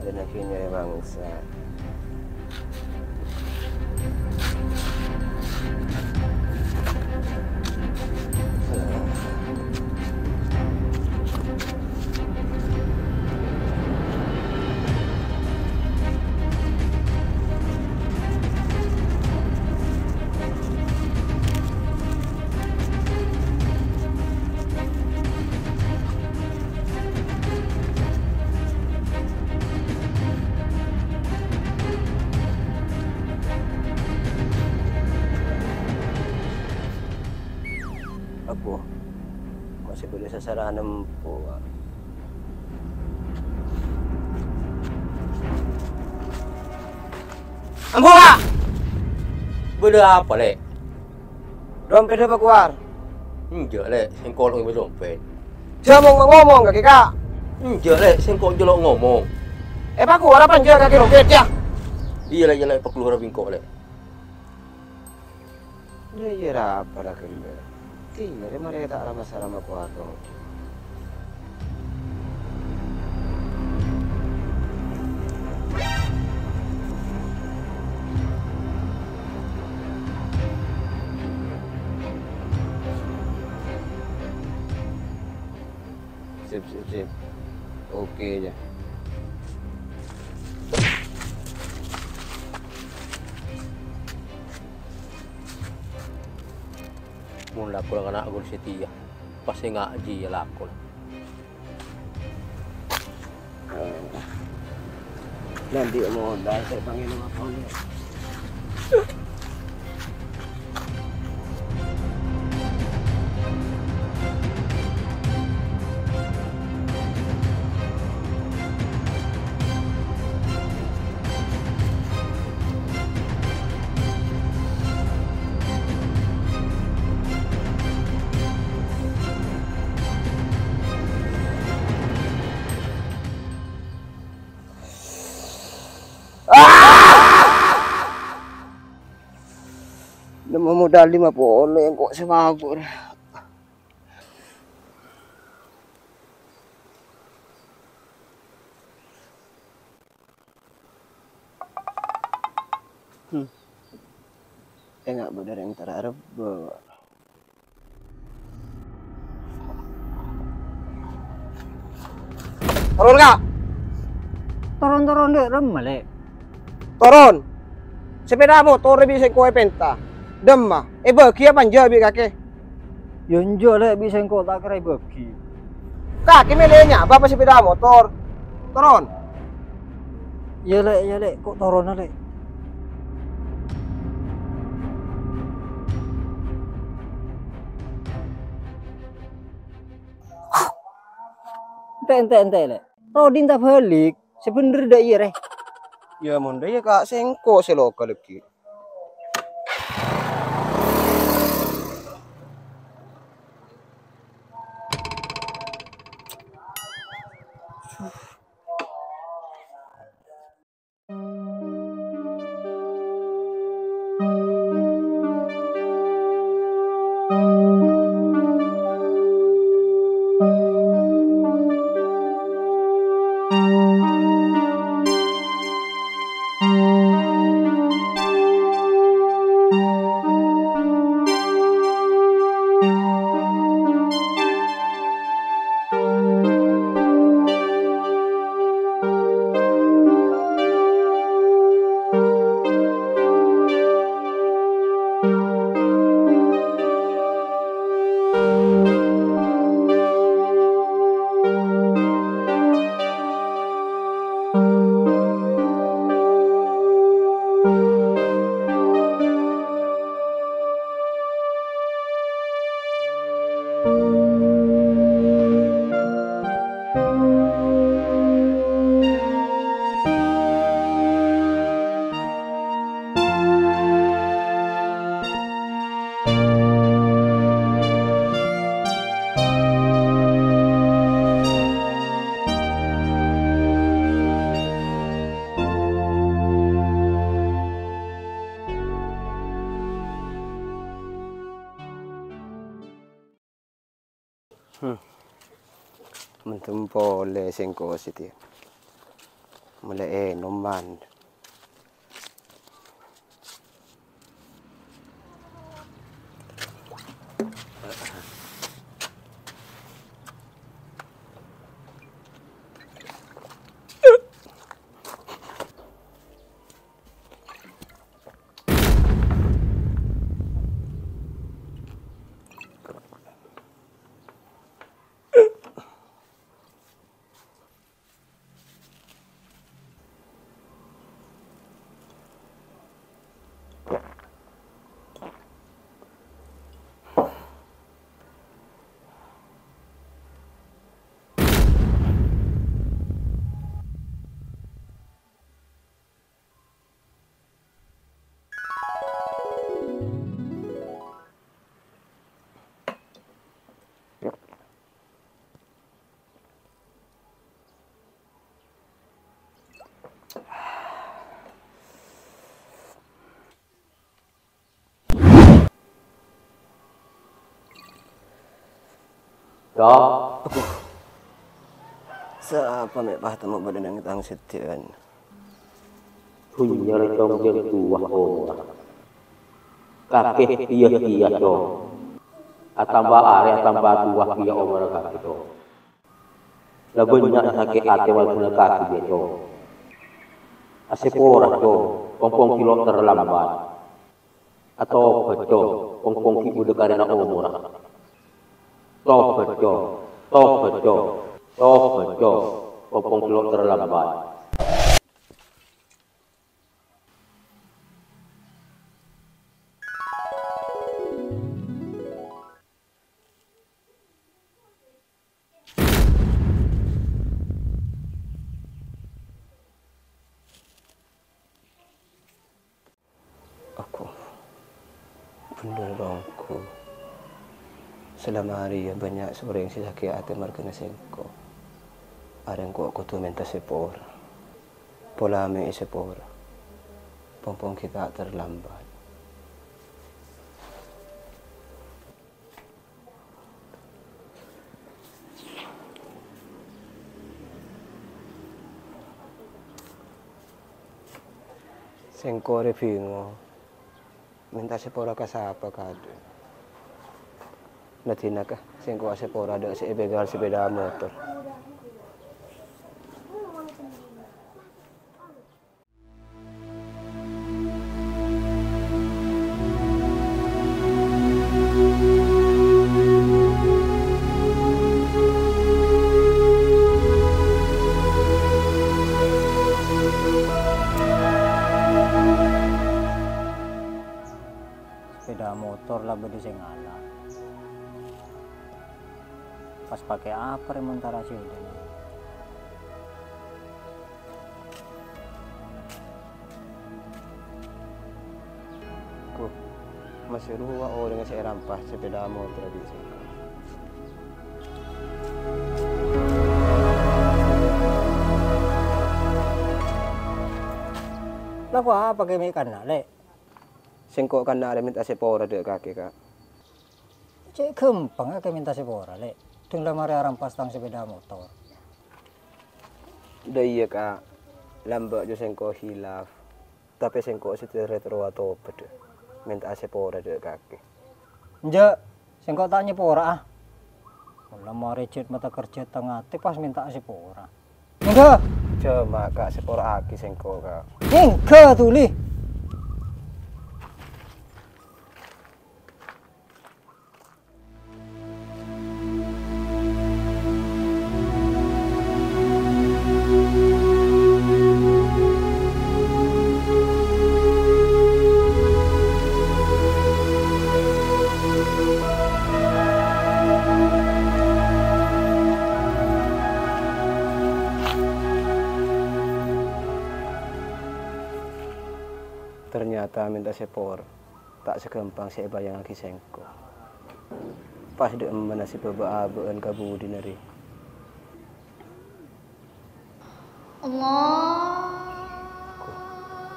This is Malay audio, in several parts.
Dan akhirnya bangsa. Aku masih boleh sasaran empu. Empu Kak! Beda apa, Lek? Dompet apa keluar? Enggak, Lek. Sengkol ngi dompet. Jangan ngomong kaki Kak. Enggak, Lek. Sengkol jelok ngomong. Pak keluar apa aja kaki dompet ya? Iya, Lek. Pak keluar bingkok, Lek. Iya apa dah kena. Tidak, dia mari tak ada masalah sama keluarga. Sip. Oke aja. Mun laku lang anak aku setia. Pasti ngaji ya laku. Nanti mau dah saya panggil nama kau ni. Nama modal 50 yang kok semabur. Enggak benar yang terharap. Turun Kak. Turun deh, remale. Turun. Sepeda motor bisa kue penta. Demah. Bagi apa bi kakek? Yonjo le bisa engkau tak kira bagi. Kaki milihnya apa sepeda motor? Turun. Ya le, kok turun le? Ente le. Rodin tak balik. Sebenernya dah iya re. Ya monde ya Kak sengko seloka lagi. Mentempo le sengko siti. mulai noman. Đó, Sa apa may patamo ba ng itang sitian? punya recong yang tua orang. Kakek dia dong. Atamba are atamba tua dia orang kakek dong. Labanyak sakit hati walaupun kaki dia dong. Asepora dong, kompong kilo terlambat. Atau betul, kompong ibu dekare na umur. Toh betul, kompong kilo terlambat. Ako, bener bangku. Selama hari ya banyak sore yang sisaki ate markana sengko. Areng ko ako tumenta sepora. Polame sepora. Pompong kita terlambat. Sengko revingo. Minta sepora ka sapa kado. Natina ka, sengko sepora ada si ibegal sepeda motor. Sepeda motor lah bedi sengala. Pas pakai apa remontara sih udah. Ko, masih ruwa o dengan saya rampas sepeda motor di sini. Lah kok apa pakai ikan nak le? Sengko kan ada minta sepora dek kaki kak. Cek gampang ya minta sepora le. Tinggal mari rampas tang sepeda motor. Udah iya kak, lambat jo sengko hilaf. Tapi sengko setir retro atau beda. Minta sepora dek kaki. Nje, sengkok tak nyepora ah. Kalau mari cet mata kerja tengah pas minta sepora. Enggak, Cuma kak sepora aki sengko kak. enggak tuli. Ternyata minta sepor tak segampang saya bayang lagi sengko. Pas dek menasi bebaan kabudi nari. Allah.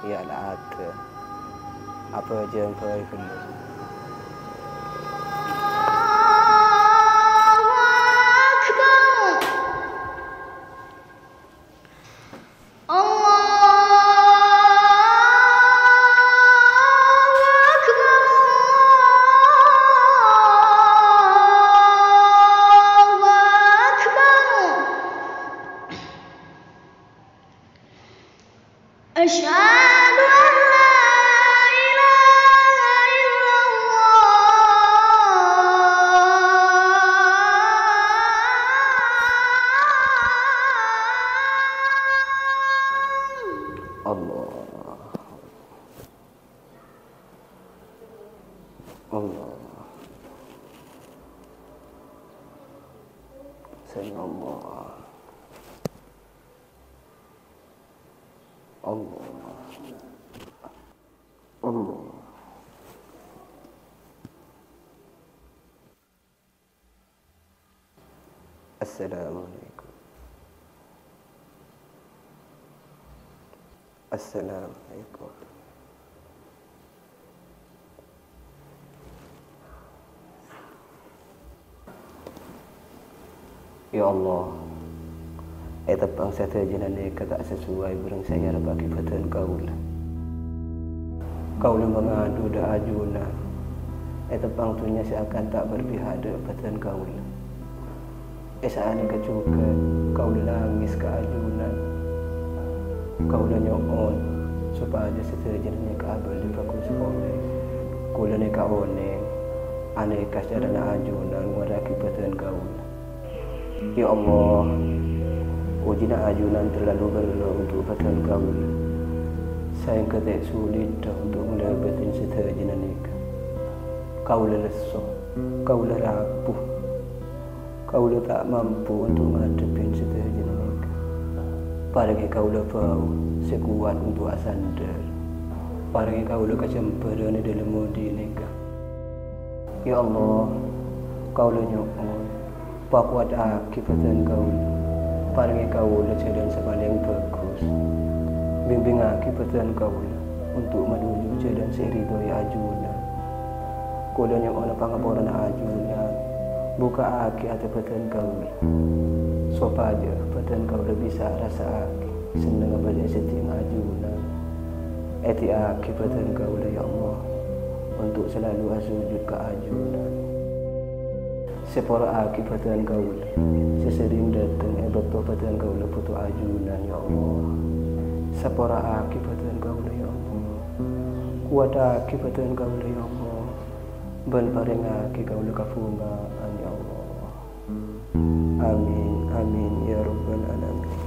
Ya lah ada. Apa aja yang baik benar. Allah. أشهد أن لا إله إلا الله. Allah. Sayang Allah. Allah. Allah. Assalamualaikum. Assalamualaikum. Ya Allah, etapang sa tajanan ni kata sesuai berang saya bagi patan kaula. Kaula mengadu da ajuna, etapang tunya seakan tak berpihak da patan kaula. Esaan kecukan kaula nangis ke ajuna, kaula nyoon supaya setajanan ni kabel di bagus oleh. Kaula ni kaone, ane kasjaran ajuna ngwaraki patan kaula. Ya Allah, ujina ajunan terlalu berlalu untuk patan kaula. Saya kata sulit untuk mendapatkan setajanan nikah. Kaula lesu, kaula rapuh, kaula tak mampu untuk menghadapi setajanan nikah. Paragi kaula bau sekuat untuk asandar. Paragi kaula kecemperan dalam mudi nikah. Ya Allah, kaula nyoon pakuat akibatan kaula, paringi kaula jalan sepaling bagus, bimbing akibatan kaula untuk menuju jalan seridoi ajuna. Kaula nyoon pangaporan ajuna, buka aki atapatan kaula, supaya patan kaula bisa rasa aki senang balik setiap ajuna. Eti akibatan kaula ya Allah, untuk selalu asujud ke ajuna. Sepora akibatan kaula, sesering datang betul patan kaula putu ajunan ya Allah. Sepora akibatan kaula ya Allah, kuat akibatan kaula ya Allah, ban paring aki kaula kafungaan ya Allah. Amin, amin ya rabbal alamin.